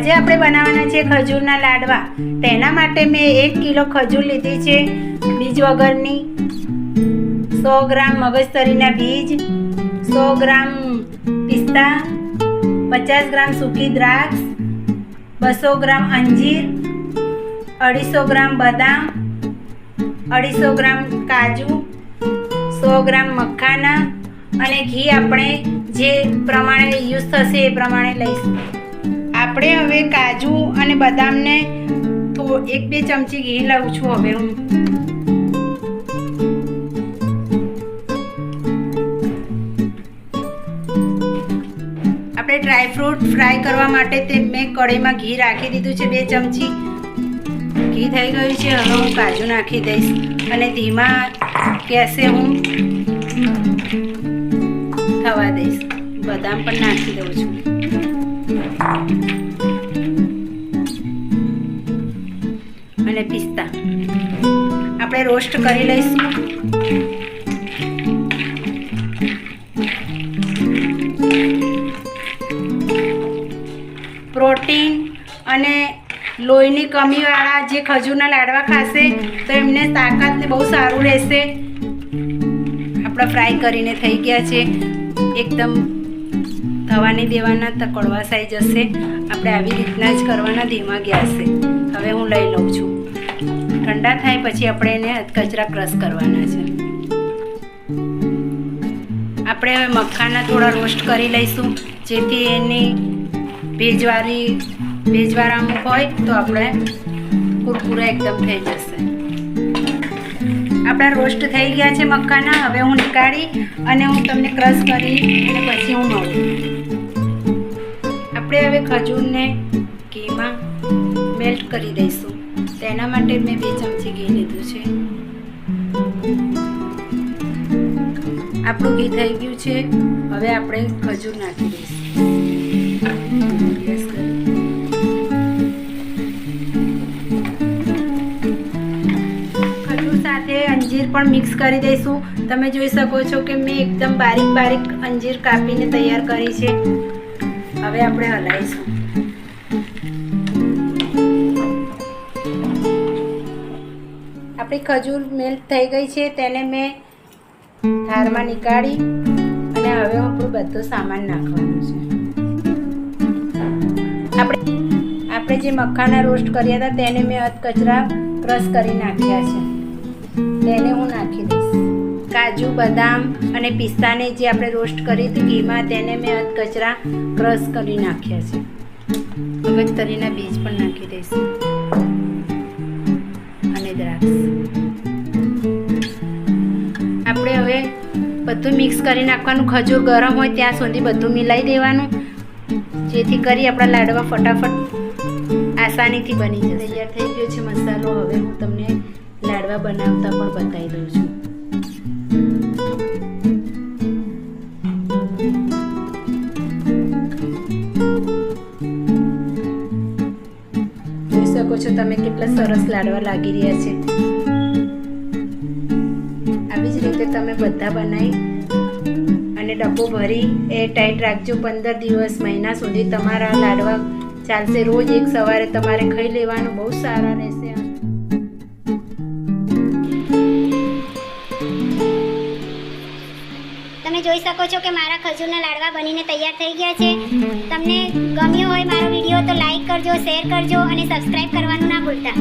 આજે આપણે બનાવવાના છે ખજૂરના લાડવા। તેના માટે મેં 1 કિલો ખજૂર લીધી છે બીજ વગરની, 100 ગ્રામ મગજતરીના બીજ, 100 ગ્રામ પિસ્તા, 50 ગ્રામ સૂકી દ્રાક્ષ, 200 ગ્રામ અંજીર, 250 ગ્રામ બદામ, 250 ગ્રામ કાજુ, 100 ગ્રામ મખાના અને ઘી આપણે જે પ્રમાણે યુઝ થશે એ પ્રમાણે લઈશું। આપણે હવે કાજુ અને બદામને 1-2 ચમચી ઘી લઉં છું। હવે હું આપણે ડ્રાયફ્રૂટ ફ્રાય કરવા માટે તે મેં કઢાઈમાં ઘી રાખી દીધું છે 2 ચમચી। ઘી થઈ ગયું છે, હવે હું કાજુ નાખી દઈશ અને ધીમા ગેસે હું થવા દઈશ। બદામ પણ નાખી દઉં છું અને પિસ્તા આપણે રોસ્ટ કરી લઈશું। પ્રોટીન અને લોહીની કમીવાળા જે ખજૂરના લાડવા ખાશે તો એમને તાકાતને બહુ સારું રહેશે। આપણા ફ્રાય કરીને થઈ ગયા છે, એકદમ થવા નહીં દેવાના, તો કડવાશાઈ જશે। આપણે આવી રીતના જ કરવાના ધીમા ગેસે। હવે હું લઈ લઉં છું, ઠંડા થાય પછી આપણે એને કચરા ક્રશ કરવાના છે। આપણે હવે મખાના થોડા રોસ્ટ કરી લઈશું, જેથી એની ભેજવાળા હોય તો આપણે કુરકુરા એકદમ થઈ જશે। આપણા રોસ્ટ થઈ ગયા છે મખાના। હવે હું નીકાળી અને હું તમને ક્રશ કરી અને પછી હું મળું। આપણે હવે ખજૂરને ઘીમાં મેલ્ટ કરી દઈશું। તેના માટે મેં 2 ચમચી ઘી લીધું છે। આપણું ઘી થઈ ગયું છે, હવે આપણે ખજૂર નાખી દઈશું। અંજીર પણ મિક્સ કરી દઈશું। તમે જોઈ શકો છો કે મેં એકદમ બારીક અંજીર કાપીને તૈયાર કરી છે। હવે આપણે હલાવીશું। આપણી ખજૂર મેલ્ટ થઈ ગઈ છે, તેને મેં થાળમાં નીકાળી અને હવે આપણું બધો સામાન નાખવાનું છે। આપણે જે મખાના રોસ્ટ કર્યા હતા તેને મેં અધકચરા ક્રશ કરી નાખ્યા છે, તેને હું નાખી દઈશ। કાજુ, બદામ અને પિસ્તાને જે આપણે રોસ્ટ કરી હતી ઘીમાં, તેને મેં અધકચરા ક્રશ કરી નાખ્યા છે। મગજતરીના બીજ પણ નાખી દઈશ અને દ્રાક્ષ। આપણે હવે બધું મિક્સ કરી નાખવાનું। ખજૂર ગરમ હોય ત્યાં સુધી બધું મિલાઈ દેવાનું, જેથી કરી આપણા લાડવા ફટાફટ આસાનીથી બની જશે। તૈયાર થઈ ગયો છે મસાલો। હવે હું તમને લાડવા બનાવતા પણ બતાવી દઉં છું। જોઈ શકો છો તમે કેટલા સરસ લાડવા લાગી રહ્યા છે। આવી જ રીતે તમે બધા બનાવી અને ડબ્બો ભરી એરટાઈટ રાખજો। 15 દિવસ, મહિના સુધી તમારા લાડવા ચાલશે। રોજ એક સવારે તમારે ખાઈ લેવાનું, બહુ સારા રહેશે। તમે જોઈ શકો છો કે મારા ખજૂરના લાડવા બનીને તૈયાર થઈ ગયા છે। તમને ગમ્યો હોય મારો વિડીયો તો લાઈક કરજો, શેર કરજો અને સબસ્ક્રાઈબ કરવાનું ના ભૂલતા।